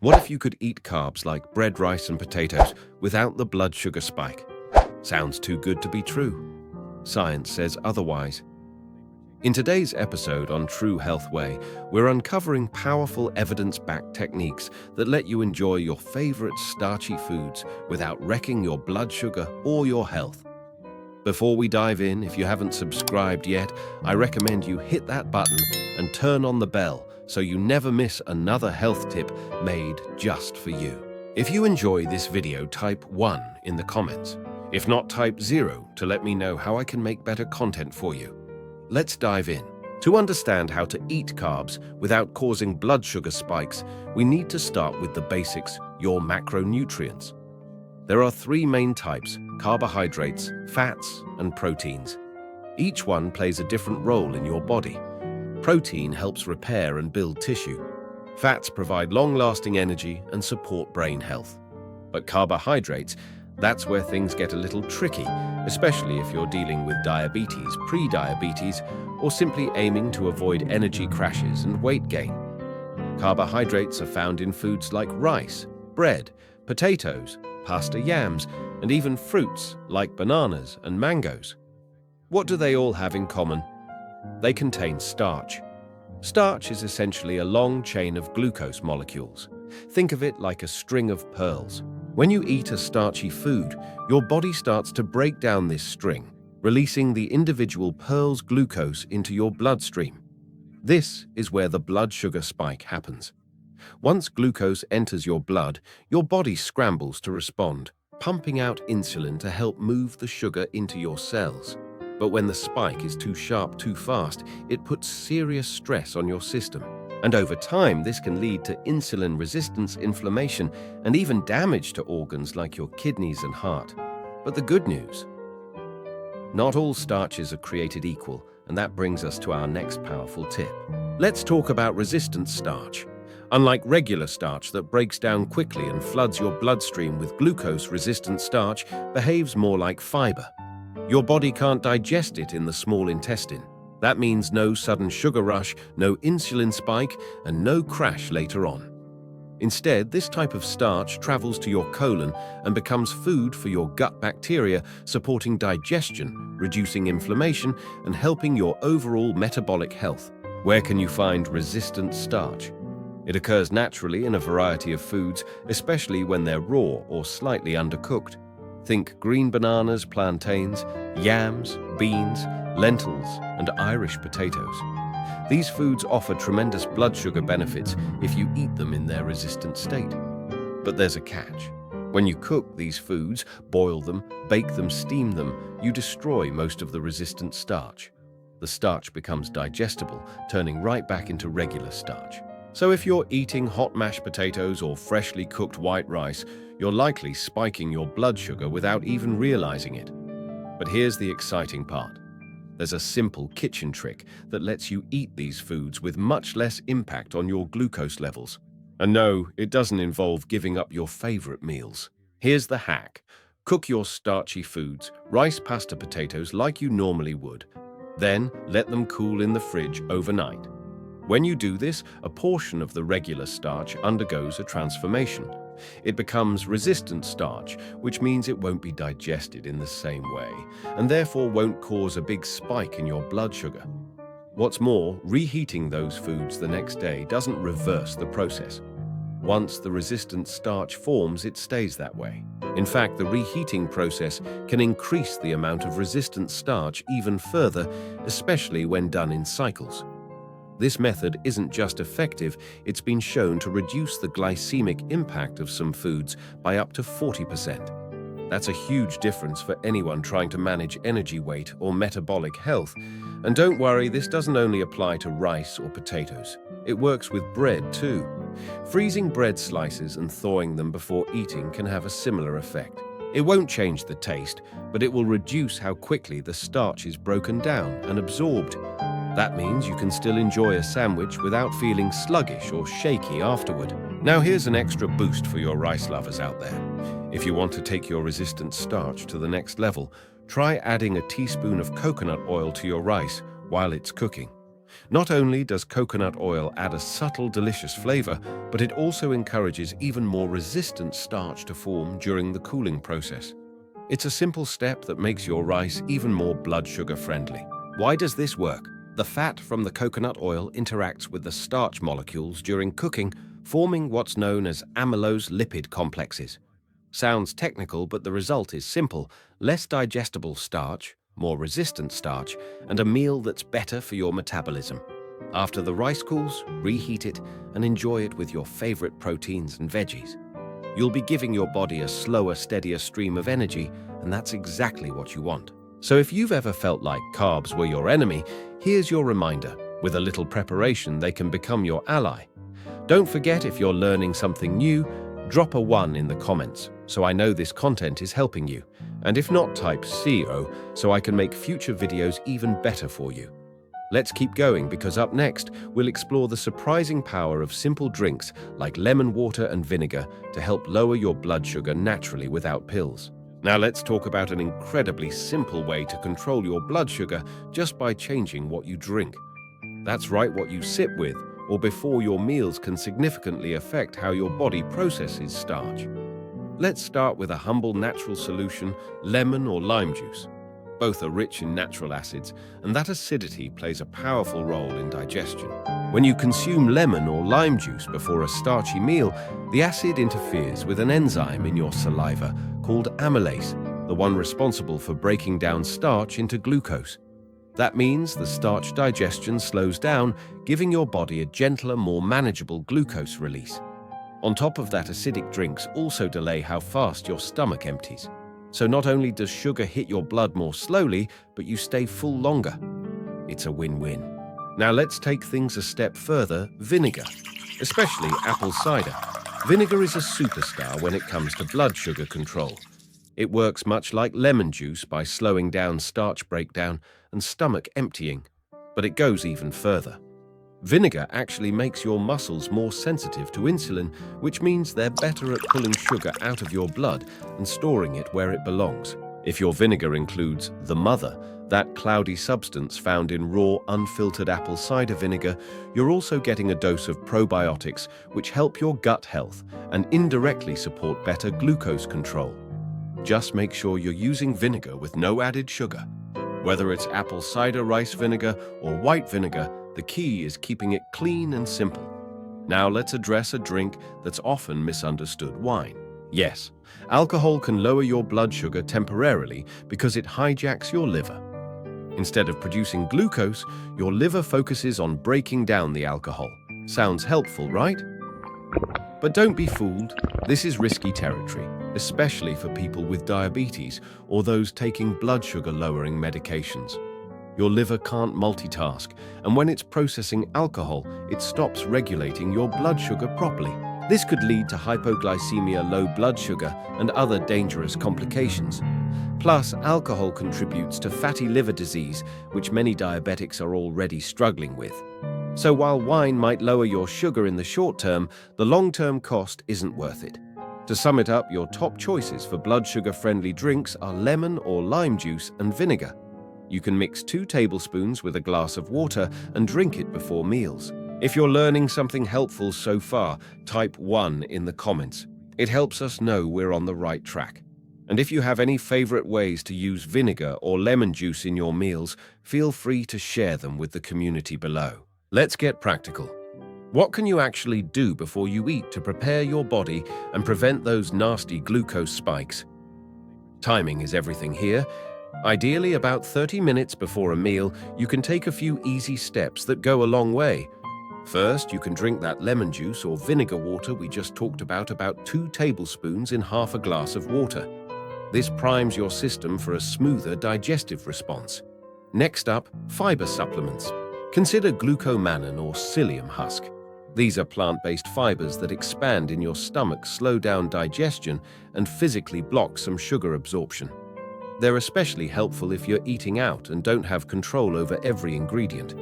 What if you could eat carbs like bread, rice, and potatoes without the blood sugar spike? Sounds too good to be true. Science says otherwise. In today's episode on True Health Way, we're uncovering powerful evidence-backed techniques that let you enjoy your favorite starchy foods without wrecking your blood sugar or your health. Before we dive in, if you haven't subscribed yet, I recommend you hit that button and turn on the bell so you never miss another health tip made just for you. If you enjoy this video, type 1 in the comments. If not, type 0 to let me know how I can make better content for you. Let's dive in. To understand how to eat carbs without causing blood sugar spikes, we need to start with the basics, your macronutrients. There are three main types: carbohydrates, fats, and proteins. Each one plays a different role in your body. Protein helps repair and build tissue. Fats provide long-lasting energy and support brain health. But carbohydrates, that's where things get a little tricky, especially if you're dealing with diabetes, prediabetes, or simply aiming to avoid energy crashes and weight gain. Carbohydrates are found in foods like rice, bread, potatoes, pasta yams, and even fruits like bananas and mangoes. What do they all have in common? They contain starch. Starch is essentially a long chain of glucose molecules. Think of it like a string of pearls. When you eat a starchy food, your body starts to break down this string, releasing the individual pearls' glucose into your bloodstream. This is where the blood sugar spike happens. Once glucose enters your blood, your body scrambles to respond, pumping out insulin to help move the sugar into your cells. But when the spike is too sharp too fast, it puts serious stress on your system. And over time, this can lead to insulin resistance, inflammation, and even damage to organs like your kidneys and heart. But the good news: not all starches are created equal, and that brings us to our next powerful tip. Let's talk about resistant starch. Unlike regular starch that breaks down quickly and floods your bloodstream with glucose, resistant starch behaves more like fiber. Your body can't digest it in the small intestine. That means no sudden sugar rush, no insulin spike, and no crash later on. Instead, this type of starch travels to your colon and becomes food for your gut bacteria, supporting digestion, reducing inflammation, and helping your overall metabolic health. Where can you find resistant starch? It occurs naturally in a variety of foods, especially when they're raw or slightly undercooked. Think green bananas, plantains, yams, beans, lentils, and Irish potatoes. These foods offer tremendous blood sugar benefits if you eat them in their resistant state. But there's a catch. When you cook these foods, boil them, bake them, steam them, you destroy most of the resistant starch. The starch becomes digestible, turning right back into regular starch. So if you're eating hot mashed potatoes or freshly cooked white rice, you're likely spiking your blood sugar without even realizing it. But here's the exciting part. There's a simple kitchen trick that lets you eat these foods with much less impact on your glucose levels. And no, it doesn't involve giving up your favorite meals. Here's the hack. Cook your starchy foods, rice, pasta, potatoes, like you normally would. Then let them cool in the fridge overnight. When you do this, a portion of the regular starch undergoes a transformation. It becomes resistant starch, which means it won't be digested in the same way, and therefore won't cause a big spike in your blood sugar. What's more, reheating those foods the next day doesn't reverse the process. Once the resistant starch forms, it stays that way. In fact, the reheating process can increase the amount of resistant starch even further, especially when done in cycles. This method isn't just effective, it's been shown to reduce the glycemic impact of some foods by up to 40%. That's a huge difference for anyone trying to manage energy, weight, or metabolic health. And don't worry, this doesn't only apply to rice or potatoes. It works with bread too. Freezing bread slices and thawing them before eating can have a similar effect. It won't change the taste, but it will reduce how quickly the starch is broken down and absorbed. That means you can still enjoy a sandwich without feeling sluggish or shaky afterward. Now here's an extra boost for your rice lovers out there. If you want to take your resistant starch to the next level, try adding a teaspoon of coconut oil to your rice while it's cooking. Not only does coconut oil add a subtle, delicious flavor, but it also encourages even more resistant starch to form during the cooling process. It's a simple step that makes your rice even more blood sugar friendly. Why does this work? The fat from the coconut oil interacts with the starch molecules during cooking, forming what's known as amylose lipid complexes. Sounds technical, but the result is simple: less digestible starch, more resistant starch, and a meal that's better for your metabolism. After the rice cools, reheat it and enjoy it with your favorite proteins and veggies. You'll be giving your body a slower, steadier stream of energy, and that's exactly what you want. So if you've ever felt like carbs were your enemy, here's your reminder. With a little preparation, they can become your ally. Don't forget, if you're learning something new, drop a 1 in the comments so I know this content is helping you. And if not, type 0 so I can make future videos even better for you. Let's keep going, because up next, we'll explore the surprising power of simple drinks like lemon water and vinegar to help lower your blood sugar naturally without pills. Now let's talk about an incredibly simple way to control your blood sugar just by changing what you drink. That's right, what you sip with or before your meals can significantly affect how your body processes starch. Let's start with a humble natural solution: lemon or lime juice. Both are rich in natural acids, and that acidity plays a powerful role in digestion. When you consume lemon or lime juice before a starchy meal, the acid interferes with an enzyme in your saliva called amylase, the one responsible for breaking down starch into glucose. That means the starch digestion slows down, giving your body a gentler, more manageable glucose release. On top of that, acidic drinks also delay how fast your stomach empties. So not only does sugar hit your blood more slowly, but you stay full longer. It's a win-win. Now let's take things a step further: vinegar, especially apple cider. Vinegar is a superstar when it comes to blood sugar control. It works much like lemon juice by slowing down starch breakdown and stomach emptying, but it goes even further. Vinegar actually makes your muscles more sensitive to insulin, which means they're better at pulling sugar out of your blood and storing it where it belongs. If your vinegar includes the mother, that cloudy substance found in raw, unfiltered apple cider vinegar, you're also getting a dose of probiotics which help your gut health and indirectly support better glucose control. Just make sure you're using vinegar with no added sugar. Whether it's apple cider, rice vinegar, or white vinegar, the key is keeping it clean and simple. Now let's address a drink that's often misunderstood: wine. Yes, alcohol can lower your blood sugar temporarily because it hijacks your liver. Instead of producing glucose, your liver focuses on breaking down the alcohol. Sounds helpful, right? But don't be fooled. This is risky territory, especially for people with diabetes or those taking blood sugar lowering medications. Your liver can't multitask, and when it's processing alcohol, it stops regulating your blood sugar properly. This could lead to hypoglycemia, low blood sugar, and other dangerous complications. Plus, alcohol contributes to fatty liver disease, which many diabetics are already struggling with. So while wine might lower your sugar in the short term, the long-term cost isn't worth it. To sum it up, your top choices for blood sugar-friendly drinks are lemon or lime juice and vinegar. You can mix 2 tablespoons with a glass of water and drink it before meals. If you're learning something helpful so far, type 1 in the comments. It helps us know we're on the right track. And if you have any favorite ways to use vinegar or lemon juice in your meals, feel free to share them with the community below. Let's get practical. What can you actually do before you eat to prepare your body and prevent those nasty glucose spikes? Timing is everything here. Ideally, about 30 minutes before a meal, you can take a few easy steps that go a long way. First, you can drink that lemon juice or vinegar water we just talked about 2 tablespoons in half a glass of water. This primes your system for a smoother digestive response. Next up, fiber supplements. Consider glucomannan or psyllium husk. These are plant-based fibers that expand in your stomach, slow down digestion, and physically block some sugar absorption. They're especially helpful if you're eating out and don't have control over every ingredient.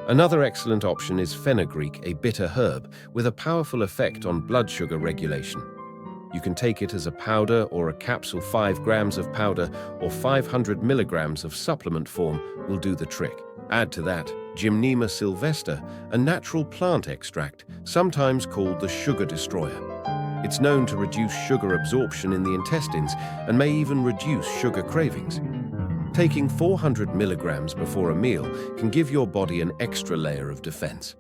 Another excellent option is fenugreek, a bitter herb with a powerful effect on blood sugar regulation. You can take it as a powder or a capsule. 5 grams of powder or 500 milligrams of supplement form will do the trick. Add to that Gymnema sylvester, a natural plant extract, sometimes called the sugar destroyer. It's known to reduce sugar absorption in the intestines and may even reduce sugar cravings. Taking 400 milligrams before a meal can give your body an extra layer of defense.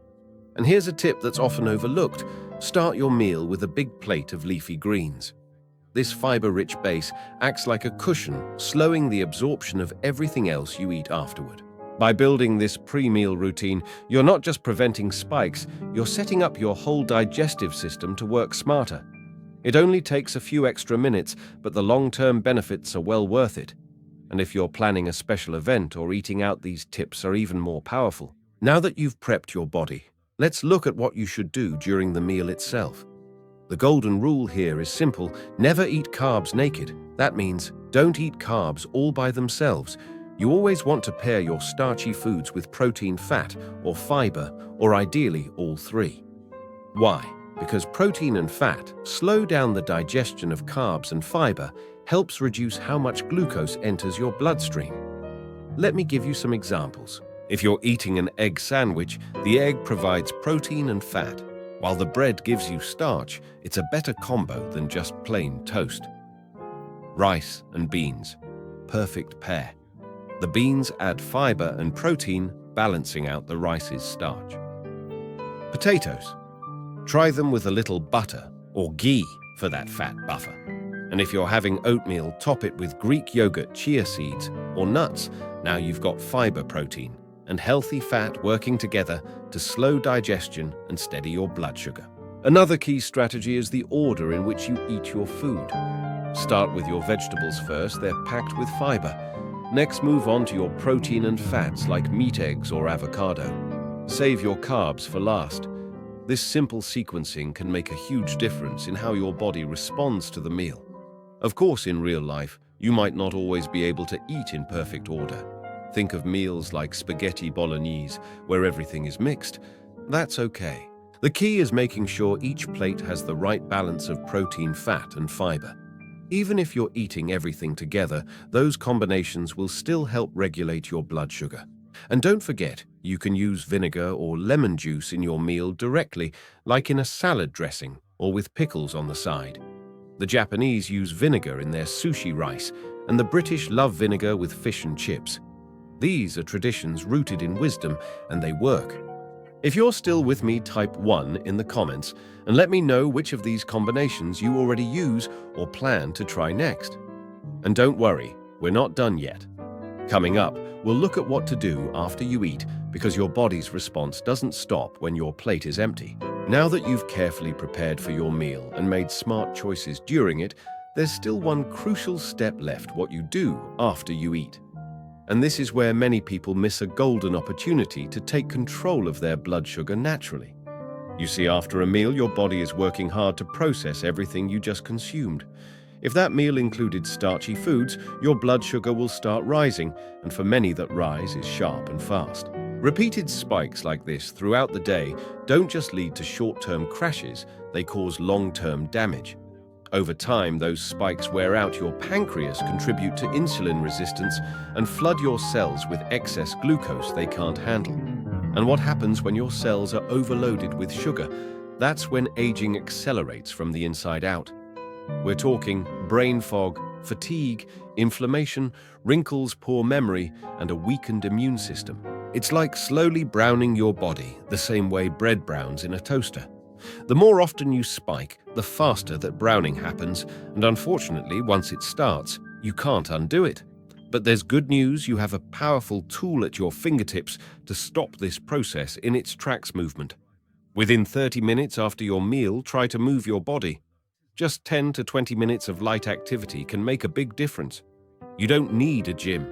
And here's a tip that's often overlooked. Start your meal with a big plate of leafy greens. This fiber-rich base acts like a cushion, slowing the absorption of everything else you eat afterward. By building this pre-meal routine, you're not just preventing spikes, you're setting up your whole digestive system to work smarter. It only takes a few extra minutes, but the long-term benefits are well worth it. And if you're planning a special event or eating out, these tips are even more powerful. Now that you've prepped your body, let's look at what you should do during the meal itself. The golden rule here is simple: never eat carbs naked. That means don't eat carbs all by themselves. You always want to pair your starchy foods with protein, fat, or fiber, or ideally all three. Why? Because protein and fat slow down the digestion of carbs, and fiber helps reduce how much glucose enters your bloodstream. Let me give you some examples. If you're eating an egg sandwich, the egg provides protein and fat, while the bread gives you starch. It's a better combo than just plain toast. Rice and beans. Perfect pair. The beans add fiber and protein, balancing out the rice's starch. Potatoes. Try them with a little butter or ghee for that fat buffer. And if you're having oatmeal, top it with Greek yogurt, chia seeds, or nuts. Now you've got fiber, protein, and healthy fat working together to slow digestion and steady your blood sugar. Another key strategy is the order in which you eat your food. Start with your vegetables first, they're packed with fiber. Next, move on to your protein and fats like meat, eggs, or avocado. Save your carbs for last. This simple sequencing can make a huge difference in how your body responds to the meal. Of course, in real life, you might not always be able to eat in perfect order. Think of meals like spaghetti bolognese, where everything is mixed. That's okay. The key is making sure each plate has the right balance of protein, fat, and fiber. Even if you're eating everything together, those combinations will still help regulate your blood sugar. And don't forget, you can use vinegar or lemon juice in your meal directly, like in a salad dressing or with pickles on the side. The Japanese use vinegar in their sushi rice, and the British love vinegar with fish and chips. These are traditions rooted in wisdom, and they work. If you're still with me, type 1 in the comments and let me know which of these combinations you already use or plan to try next. And don't worry, we're not done yet. Coming up, we'll look at what to do after you eat, because your body's response doesn't stop when your plate is empty. Now that you've carefully prepared for your meal and made smart choices during it, there's still one crucial step left: what you do after you eat. And this is where many people miss a golden opportunity to take control of their blood sugar naturally. You see, after a meal, your body is working hard to process everything you just consumed. If that meal included starchy foods, your blood sugar will start rising, and for many, that rise is sharp and fast. Repeated spikes like this throughout the day don't just lead to short-term crashes, they cause long-term damage. Over time, those spikes wear out your pancreas, contribute to insulin resistance, and flood your cells with excess glucose they can't handle. And what happens when your cells are overloaded with sugar? That's when aging accelerates from the inside out. We're talking brain fog, fatigue, inflammation, wrinkles, poor memory, and a weakened immune system. It's like slowly browning your body, the same way bread browns in a toaster. The more often you spike, the faster that browning happens, and unfortunately, once it starts, you can't undo it. But there's good news: you have a powerful tool at your fingertips to stop this process in its tracks movement. Within 30 minutes after your meal, try to move your body. Just 10 to 20 minutes of light activity can make a big difference. You don't need a gym.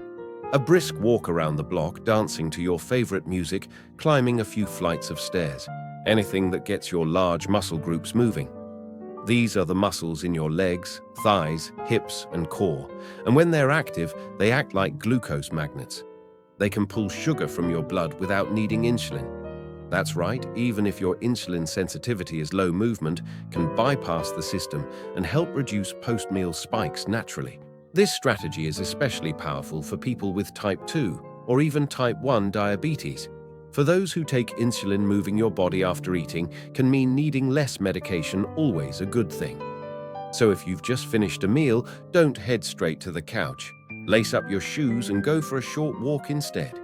A brisk walk around the block, dancing to your favorite music, climbing a few flights of stairs. Anything that gets your large muscle groups moving. These are the muscles in your legs, thighs, hips, and core, and when they're active, they act like glucose magnets. They can pull sugar from your blood without needing insulin. That's right, even if your insulin sensitivity is low, movement can bypass the system and help reduce post-meal spikes naturally. This strategy is especially powerful for people with type 2 or even type 1 diabetes. For those who take insulin, moving your body after eating can mean needing less medication, always a good thing. So if you've just finished a meal, don't head straight to the couch. Lace up your shoes and go for a short walk instead.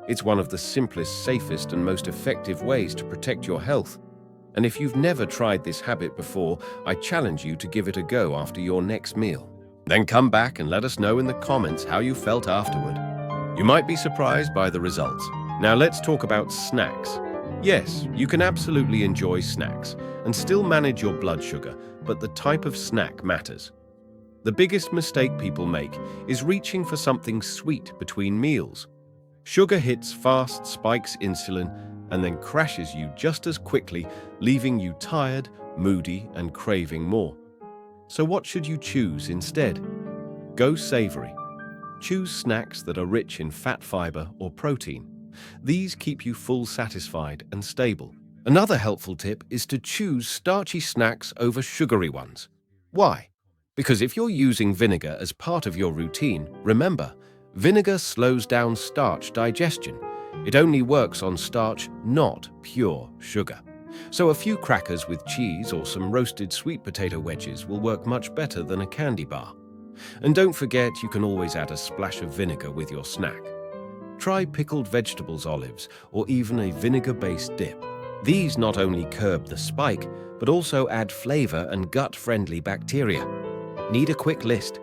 It's one of the simplest, safest, and most effective ways to protect your health. And if you've never tried this habit before, I challenge you to give it a go after your next meal. Then come back and let us know in the comments how you felt afterward. You might be surprised by the results. Now let's talk about snacks. Yes, you can absolutely enjoy snacks and still manage your blood sugar, but the type of snack matters. The biggest mistake people make is reaching for something sweet between meals. Sugar hits fast, spikes insulin, and then crashes you just as quickly, leaving you tired, moody, and craving more. So what should you choose instead? Go savory. Choose snacks that are rich in fat, fiber, or protein. These keep you full, satisfied, and stable. Another helpful tip is to choose starchy snacks over sugary ones. Why? Because if you're using vinegar as part of your routine, remember, vinegar slows down starch digestion. It only works on starch, not pure sugar. So a few crackers with cheese or some roasted sweet potato wedges will work much better than a candy bar. And don't forget, you can always add a splash of vinegar with your snack. Try pickled vegetables, olives, or even a vinegar-based dip. These not only curb the spike, but also add flavor and gut-friendly bacteria. Need a quick list?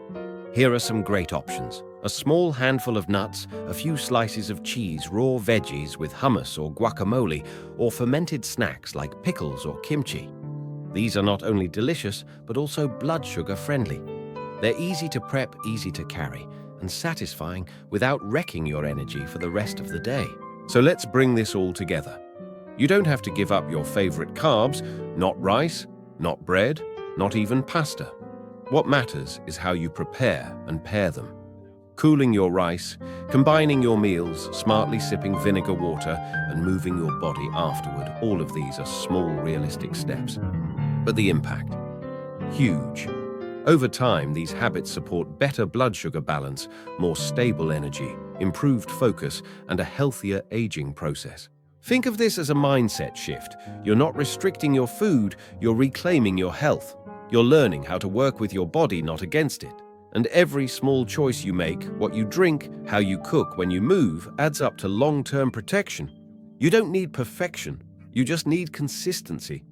Here are some great options. A small handful of nuts, a few slices of cheese, raw veggies with hummus or guacamole, or fermented snacks like pickles or kimchi. These are not only delicious, but also blood sugar friendly. They're easy to prep, easy to carry, and satisfying without wrecking your energy for the rest of the day. So let's bring this all together. You don't have to give up your favorite carbs, not rice, not bread, not even pasta. What matters is how you prepare and pair them. Cooling your rice, combining your meals, smartly sipping vinegar water, and moving your body afterward. All of these are small, realistic steps. But the impact? Huge. Over time, these habits support better blood sugar balance, more stable energy, improved focus, and a healthier aging process. Think of this as a mindset shift. You're not restricting your food, you're reclaiming your health. You're learning how to work with your body, not against it. And every small choice you make, what you drink, how you cook, when you move, adds up to long-term protection. You don't need perfection, you just need consistency.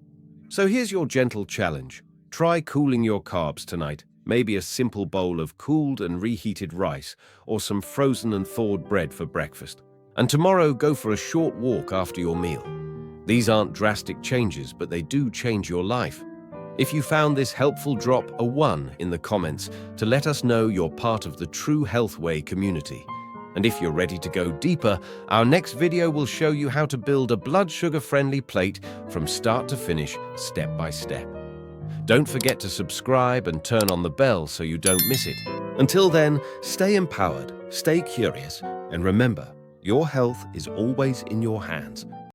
So here's your gentle challenge. Try cooling your carbs tonight. Maybe a simple bowl of cooled and reheated rice, or some frozen and thawed bread for breakfast. And tomorrow, go for a short walk after your meal. These aren't drastic changes, but they do change your life. If you found this helpful, drop a 1 in the comments to let us know you're part of the True Health Way community. And if you're ready to go deeper, our next video will show you how to build a blood sugar-friendly plate from start to finish, step by step. Don't forget to subscribe and turn on the bell so you don't miss it. Until then, stay empowered, stay curious, and remember, your health is always in your hands.